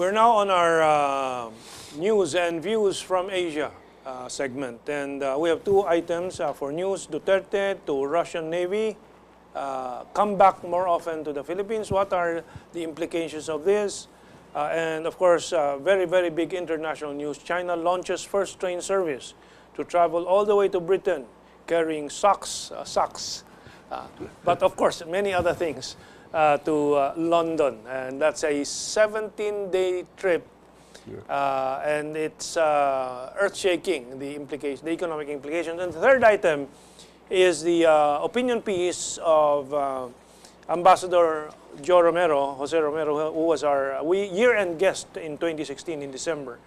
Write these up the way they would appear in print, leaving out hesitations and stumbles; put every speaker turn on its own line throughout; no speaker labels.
We're now on our news and views from Asia segment. And we have two items for news. Duterte to Russian Navy. Come back more often to the Philippines. What are the implications of this? And of course, very, very big international news. China launches first train service to travel all the way to Britain, carrying socks, but of course, many other things to London. And that's a 17-day trip. And it's earth-shaking, the implications, the economic implications. And the third item is the opinion piece of Ambassador Jose Romero, who was our year-end guest in 2016 in December.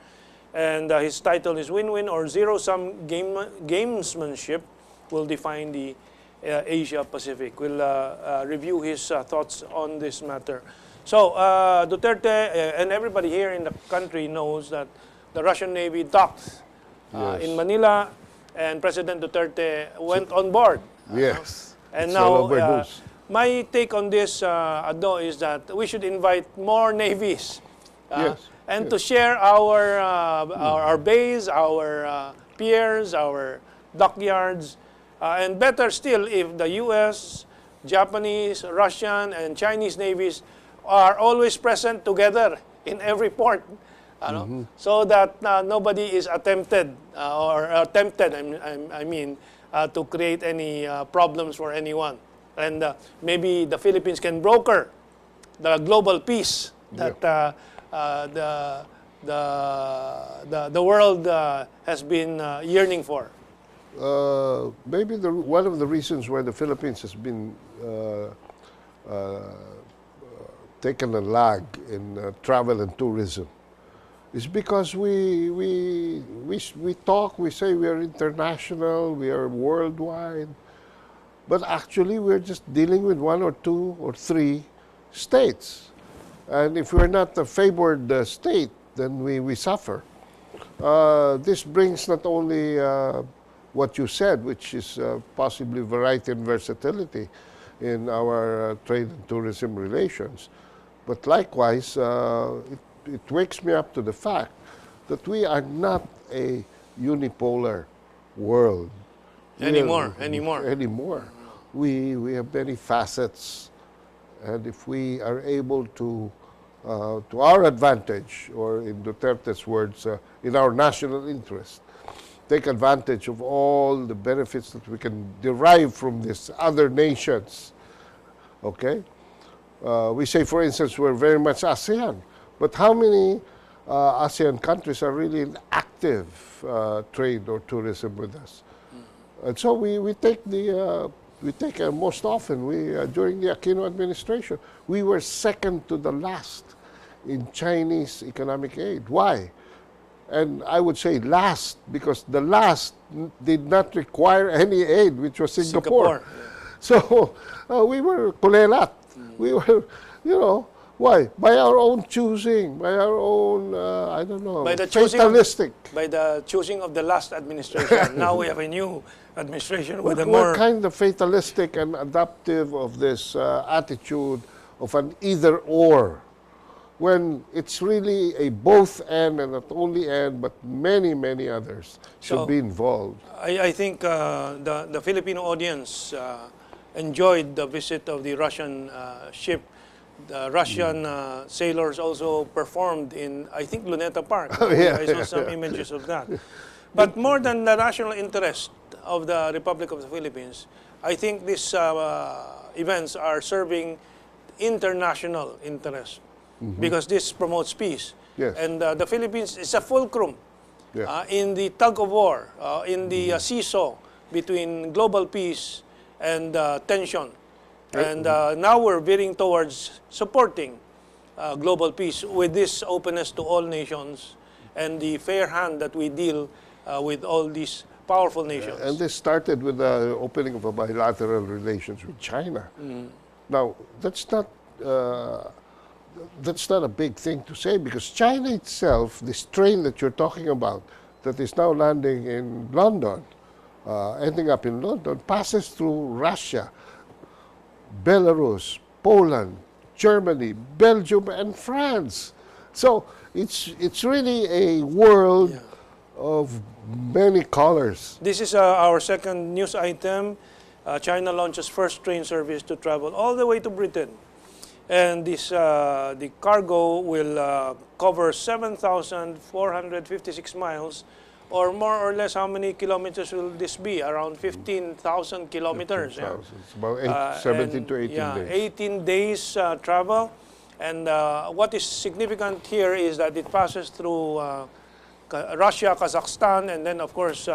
And his title is Win-Win or Zero-Sum Gamesmanship Will Define the Asia Pacific. We'll review his thoughts on this matter. So Duterte and everybody here in the country knows that the Russian Navy docked in Manila, and President Duterte went on board.
Yes.
And
it's
now, my take on this, Ado, is that we should invite more navies and to share our bays, our piers, our dockyards, and better still if the U.S., Japanese, Russian, and Chinese navies are always present together in every port, so that nobody is tempted to create any problems for anyone. And maybe the Philippines can broker the global peace that the world has been yearning for.
Maybe one of the reasons why the Philippines has been taken a lag in travel and tourism is because we talk, we say we are international, we are worldwide, but actually we're just dealing with one or two or three states. And if we're not a favored state, then we suffer. This brings not only what you said, which is possibly variety and versatility in our trade and tourism relations, but likewise, it wakes me up to the fact that we are not a unipolar world.
Anymore.
We have many facets, and if we are able to our advantage, or in Duterte's words, in our national interest, take advantage of all the benefits that we can derive from these other nations, okay? We say, for instance, we're very much ASEAN, but how many ASEAN countries are really in active trade or tourism with us? And so we take most often, during the Aquino administration, we were second to the last in Chinese economic aid. Why? And I would say last, because the last did not require any aid, which was Singapore. So we were kulelat. We were, why? By our own choosing, by our own, I don't know, fatalistic.
By the choosing of the last administration. Now we have a new administration with a more...
We're kind of fatalistic and adaptive of this attitude of an either-or, when it's really a both and not only and, but many, many others should be involved.
I think the Filipino audience enjoyed the visit of the Russian ship. The Russian sailors also performed in, I think, Luneta Park. I saw some images of that. But more than the national interest of the Republic of the Philippines, I think these events are serving international interest, because this promotes peace. And the Philippines is a fulcrum in the tug of war, in the seesaw between global peace and tension. And now we're veering towards supporting global peace with this openness to all nations and the fair hand that we deal with all these powerful nations.
And this started with the opening of a bilateral relations with China. Now, that's not a big thing to say, because China itself, this train that you're talking about, that is now landing in London, ending up in London, passes through Russia, Belarus, Poland, Germany, Belgium, and France. So it's really a world
Yeah.
of many colors.
This is our second news item. China launches first train service to travel all the way to Britain. And this, the cargo will cover 7,456 miles, or more or less how many kilometers will this be? Around 15,000 kilometers. Yeah.
It's about 17
And,
to 18
yeah,
days.
18 days travel. And what is significant here is that it passes through Russia, Kazakhstan, and then of course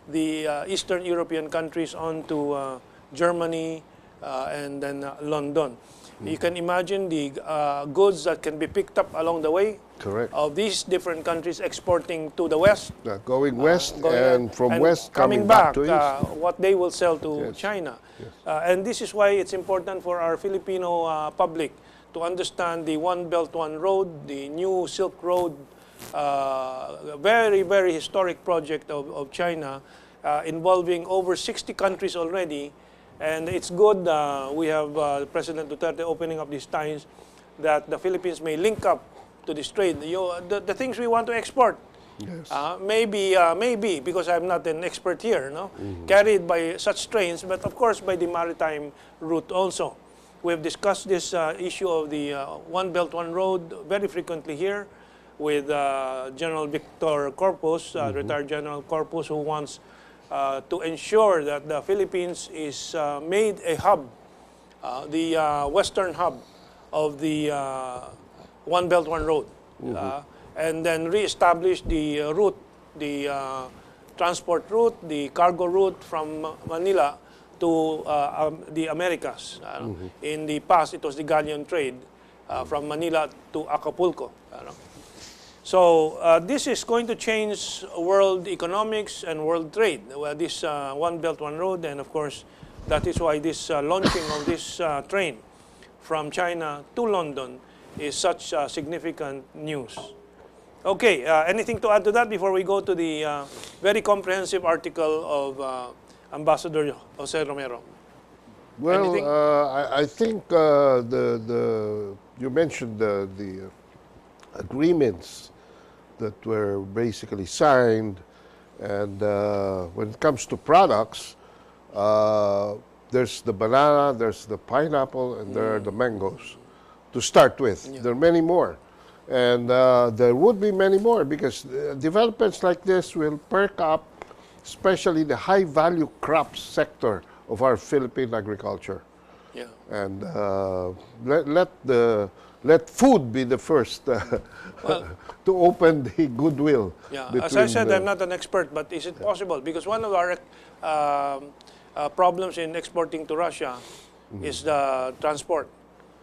the Eastern European countries on to Germany and then London. You can imagine the goods that can be picked up along the way
Correct.
of these different countries exporting to the west,
Going west
going
and from
and
west coming back to east.
what they will sell to
Yes.
China.
Yes.
And this is why it's important for our Filipino public to understand the One Belt, One Road, the new Silk Road, very, very historic project of China involving over 60 countries already. And it's good, we have President Duterte opening up these ties that the Philippines may link up to this trade. The things we want to export,
Yes.
maybe, because I'm not an expert here, no? Carried by such trains, but of course by the maritime route also. We've discussed this issue of the One Belt, One Road very frequently here with General Victor Corpus, retired General Corpus, who wants to ensure that the Philippines is made a hub, the western hub of the One Belt, One Road, and then reestablish the route, the transport route, the cargo route from Manila to the Americas. In the past, it was the galleon trade from Manila to Acapulco. So this is going to change world economics and world trade. This One Belt, One Road, and of course, that is why this launching of this train from China to London is such significant news. Okay, anything to add to that before we go to the very comprehensive article of Ambassador Jose Romero?
Well,
Anything?
I think you mentioned the agreements that were basically signed, and when it comes to products, there's the banana, there's the pineapple, and there are the mangoes to start with.
Yeah.
There are many more, and there would be many more because developments like this will perk up, especially the high-value crops sector of our Philippine agriculture.
Yeah.
And let food be the first
Well,
to open the goodwill.
yeah. As
between
I said,
the-
I'm not an expert, but is it possible? Because one of our problems in exporting to Russia is the transport.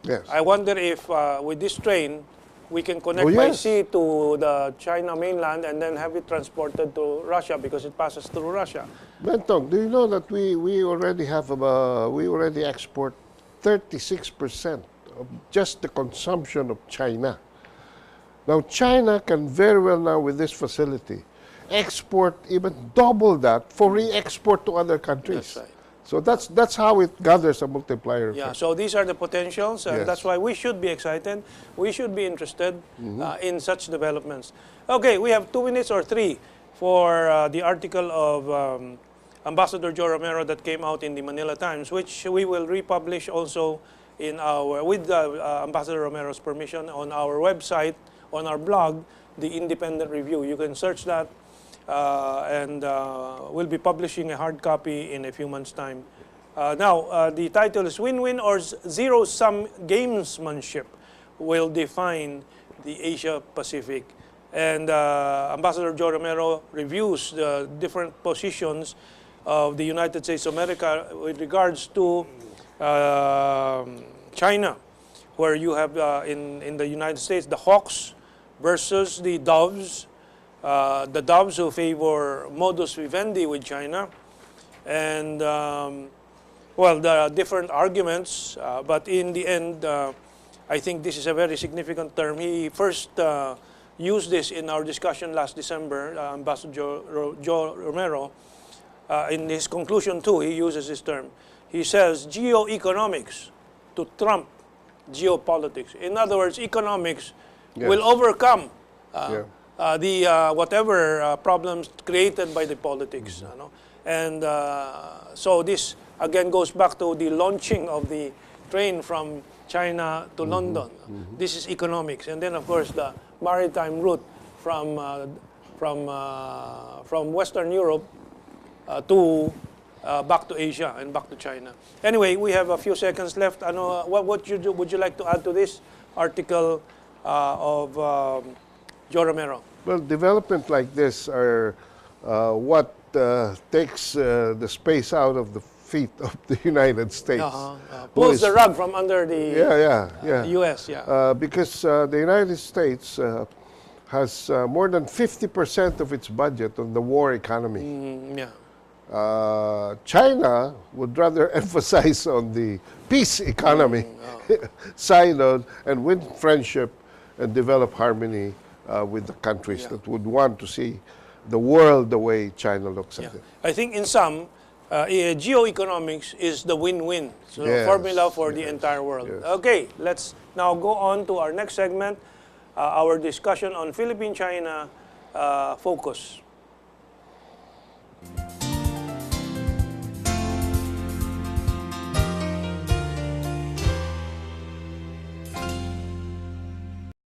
Yes.
I wonder if with this train, we can connect
Oh,
by
yes.
sea to the China mainland and then have it transported to Russia because it passes through Russia.
Bentong, do you know that we already have we already export 36% of just the consumption of China. Now China can very well now with this facility export even double that for re-export to other countries.
That's right.
So that's how it gathers a multiplier
Yeah,
effect.
so these are the potentials, and
Yes.
that's why we should be excited. We should be interested in such developments. Okay, we have 2 minutes or 3 for the article of Ambassador Joe Romero that came out in the Manila Times, which we will republish also in our, with Ambassador Romero's permission, on our website, on our blog, The Independent Review. You can search that. And we'll be publishing a hard copy in a few months' time. Now, the title is Win-Win or Zero-Sum Gamesmanship Will Define the Asia-Pacific. And Ambassador Joe Romero reviews the different positions of the United States of America with regards to China, where you have in the United States the hawks versus the doves. The doves who favor modus vivendi with China, and well, there are different arguments, but in the end, I think this is a very significant term. He first used this in our discussion last December, Ambassador Joe Romero. In his conclusion too, he uses this term. He says geoeconomics to trump geopolitics. In other words, economics
Yes.
will overcome
Yeah.
whatever problems created by the politics. Ano? And so this again goes back to the launching of the train from China to London. This is economics, and then of course the maritime route from Western Europe to back to Asia and back to China. Anyway, we have a few seconds left. Ano, what would you like to add to this article of Joe Romero?
Well, development like this are what takes the space out of the feet of the United States.
Pulls the rug from under the U.S.
Because the United States has more than 50% of its budget on the war economy. China would rather emphasize on the peace economy, sign on and win friendship and develop harmony with the countries that would want to see the world the way China looks at it.
I think in some, geoeconomics is the win-win formula for the entire world.
Yes.
Okay, let's now go on to our next segment, our discussion on Philippine-China focus.